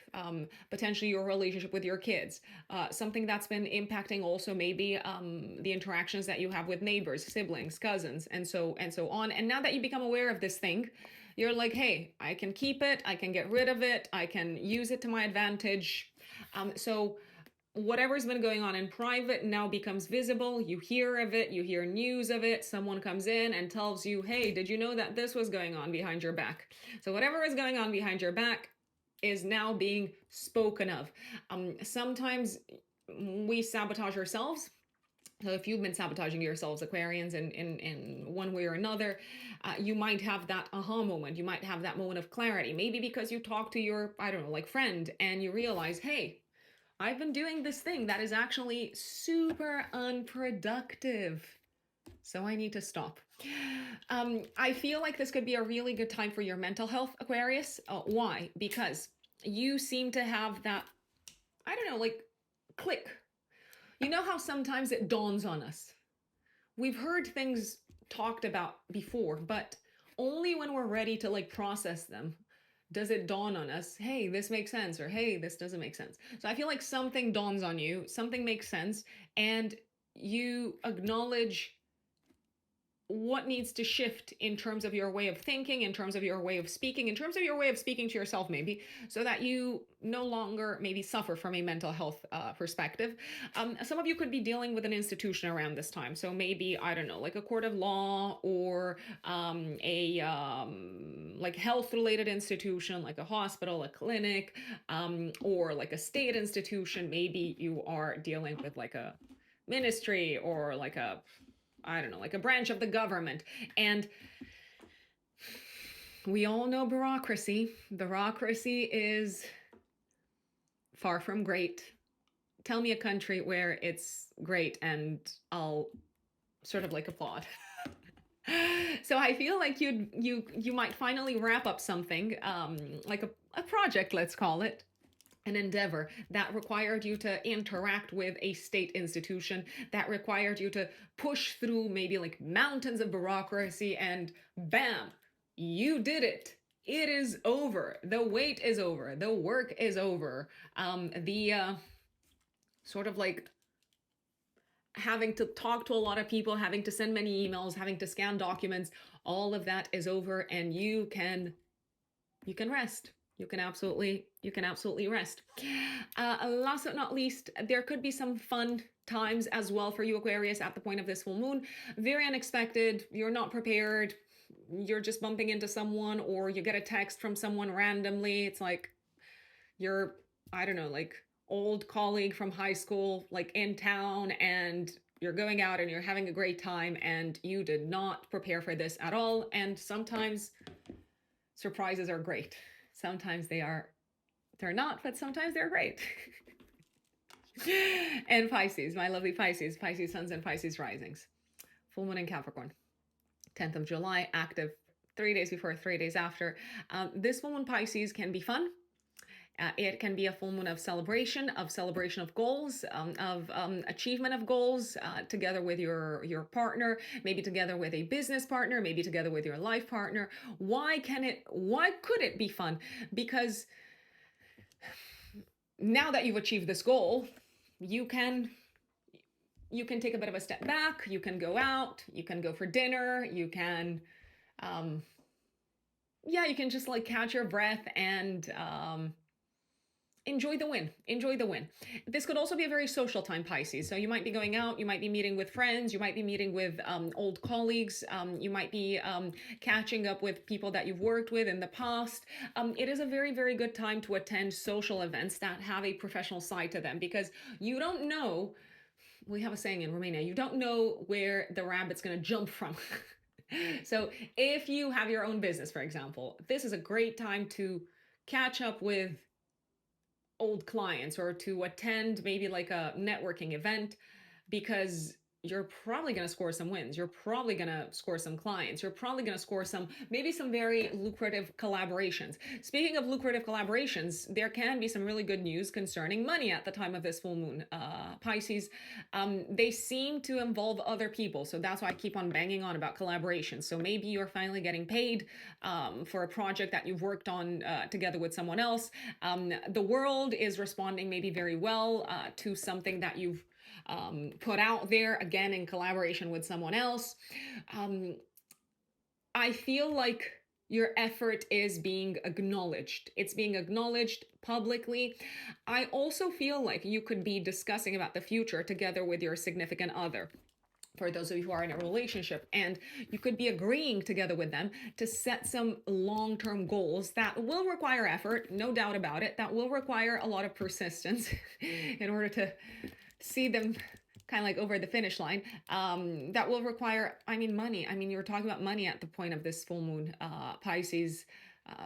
potentially your relationship with your kids. Something that's been impacting also maybe the interactions that you have with neighbors, siblings, cousins, and so on. And now that you become aware of this thing, you're like, hey, I can keep it, I can get rid of it, I can use it to my advantage. So whatever's been going on in private now becomes visible. You hear of it, you hear news of it, someone comes in and tells you, hey, did you know that this was going on behind your back? So whatever is going on behind your back is now being spoken of. Sometimes we sabotage ourselves. So if you've been sabotaging yourselves, Aquarians, in one way or another, you might have that aha moment. You might have that moment of clarity. Maybe because you talk to your, I don't know, like friend, and you realize, hey, I've been doing this thing that is actually super unproductive, so I need to stop. I feel like this could be a really good time for your mental health, Aquarius. Why? Because you seem to have that, I don't know, like click. You know how sometimes it dawns on us. We've heard things talked about before, but only when we're ready to like process them does it dawn on us, hey, this makes sense, or hey, this doesn't make sense. So I feel like something dawns on you, something makes sense, and you acknowledge what needs to shift in terms of your way of thinking, in terms of your way of speaking, in terms of your way of speaking to yourself, maybe, so that you no longer maybe suffer from a mental health perspective. Some of you could be dealing with an institution around this time. So maybe, I don't know, like a court of law, or a like health related institution, like a hospital, a clinic, or like a state institution. Maybe you are dealing with like a ministry, or like a, I don't know, like a branch of the government. And we all know bureaucracy. Bureaucracy is far from great. Tell me a country where it's great and I'll sort of like applaud. So I feel like you might finally wrap up something, like a project, let's call it, an endeavor that required you to interact with a state institution, that required you to push through maybe like mountains of bureaucracy, and bam, you did it. It is over. The wait is over. The work is over. The sort of like having to talk to a lot of people, having to send many emails, having to scan documents, all of that is over, and you can rest. You can absolutely rest. Last but not least, there could be some fun times as well for you, Aquarius, at the point of this full moon. Very unexpected. You're not prepared. You're just bumping into someone, or you get a text from someone randomly. It's like your, I don't know, like old colleague from high school, like in town, and you're going out and you're having a great time, and you did not prepare for this at all. And sometimes surprises are great. Sometimes they're not, but sometimes they're great. And Pisces, my lovely Pisces, Pisces suns and Pisces risings. Full moon in Capricorn, 10th of July, active 3 days before, 3 days after. This full moon Pisces can be fun. It can be a full moon of celebration of goals, of achievement of goals, together with your partner, maybe together with a business partner, maybe together with your life partner. Why could it be fun? Because now that you've achieved this goal, you can take a bit of a step back. You can go out, you can go for dinner, you can, you can just like catch your breath and, enjoy the win. Enjoy the win. This could also be a very social time, Pisces. So you might be going out, you might be meeting with friends, you might be meeting with old colleagues, you might be catching up with people that you've worked with in the past. It is a very, very good time to attend social events that have a professional side to them, because you don't know, we have a saying in Romania, you don't know where the rabbit's going to jump from. So if you have your own business, for example, this is a great time to catch up with old clients, or to attend maybe like a networking event, because you're probably going to score some wins. You're probably going to score some clients. You're probably going to score maybe some very lucrative collaborations. Speaking of lucrative collaborations, there can be some really good news concerning money at the time of this full moon, Pisces. They seem to involve other people. So that's why I keep on banging on about collaborations. So maybe you're finally getting paid for a project that you've worked on together with someone else. The world is responding maybe very well to something that you've put out there, again, in collaboration with someone else. I feel like your effort is being acknowledged. It's being acknowledged publicly. I also feel like you could be discussing about the future together with your significant other, for those of you who are in a relationship, and you could be agreeing together with them to set some long-term goals that will require effort, no doubt about it, that will require a lot of persistence in order to see them kind of like over the finish line. That will require, money. You're talking about money at the point of this full moon, Pisces.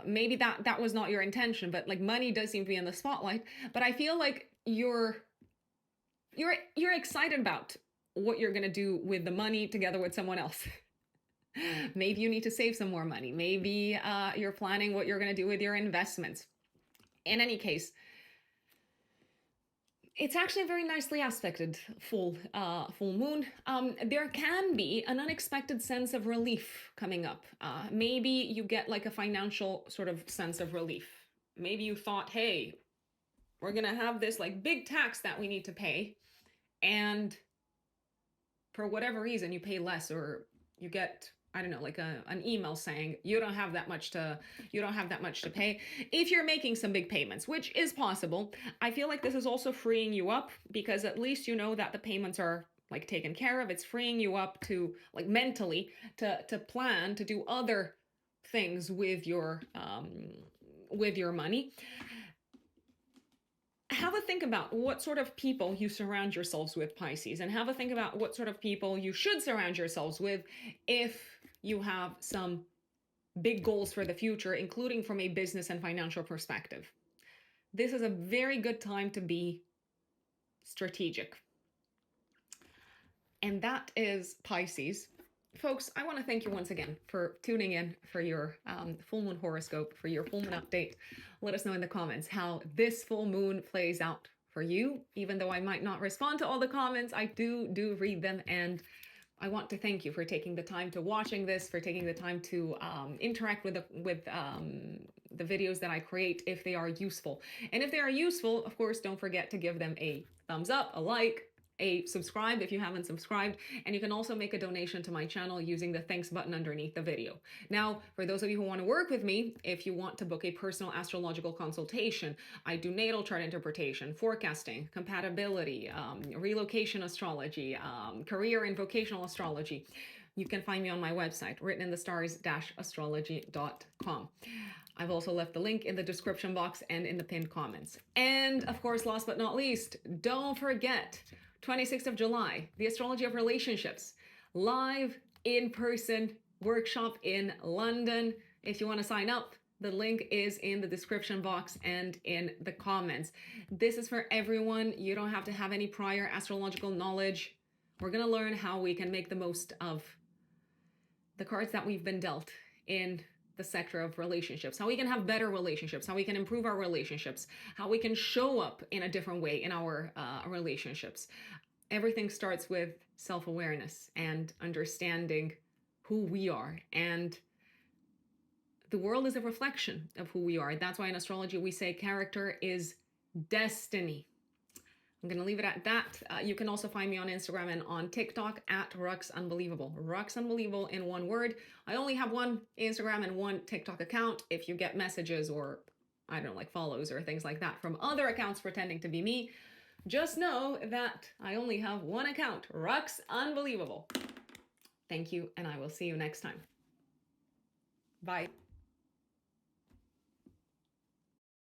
Maybe that was not your intention, but like money does seem to be in the spotlight. But I feel like you're excited about what you're gonna do with the money together with someone else. Maybe you need to save some more money. Maybe you're planning what you're gonna do with your investments. In any case, it's actually a very nicely aspected full moon. There can be an unexpected sense of relief coming up. Maybe you get like a financial sort of sense of relief. Maybe you thought, hey, we're gonna have this like big tax that we need to pay, and for whatever reason you pay less, or you get, I don't know, like an email saying you don't have that much to pay. If you're making some big payments, which is possible, I feel like this is also freeing you up, because at least you know that the payments are like taken care of. It's freeing you up to like mentally to plan to do other things with your money. Have a think about what sort of people you surround yourselves with, Pisces, and have a think about what sort of people you should surround yourselves with if you have some big goals for the future, including from a business and financial perspective. This is a very good time to be strategic. And that is Pisces. Folks, I want to thank you once again for tuning in for your full moon horoscope, for your full moon update. Let us know in the comments how this full moon plays out for you. Even though I might not respond to all the comments, I do read them, and I want to thank you for taking the time to watching this, for taking the time to interact with the videos that I create if they are useful. And if they are useful, of course, don't forget to give them a thumbs up, a like, a subscribe if you haven't subscribed, and you can also make a donation to my channel using the thanks button underneath the video. Now, for those of you who want to work with me, if you want to book a personal astrological consultation, I do natal chart interpretation, forecasting, compatibility, relocation astrology, career and vocational astrology. You can find me on my website, writteninthestars-astrology.com. I've also left the link in the description box and in the pinned comments. And of course, last but not least, don't forget, 26th of July, the Astrology of Relationships, live in-person workshop in London. If you want to sign up, the link is in the description box and in the comments. This is for everyone. You don't have to have any prior astrological knowledge. We're going to learn how we can make the most of the cards that we've been dealt in the sector of relationships, how we can have better relationships, how we can improve our relationships, how we can show up in a different way in our relationships. Everything starts with self-awareness and understanding who we are. And the world is a reflection of who we are. That's why in astrology we say character is destiny. I'm going to leave it at that. You can also find me on Instagram and on TikTok at RuxUnbelievable. RuxUnbelievable in one word. I only have one Instagram and one TikTok account. If you get messages or, I don't know, like follows or things like that from other accounts pretending to be me, just know that I only have one account, RuxUnbelievable. Thank you, and I will see you next time. Bye.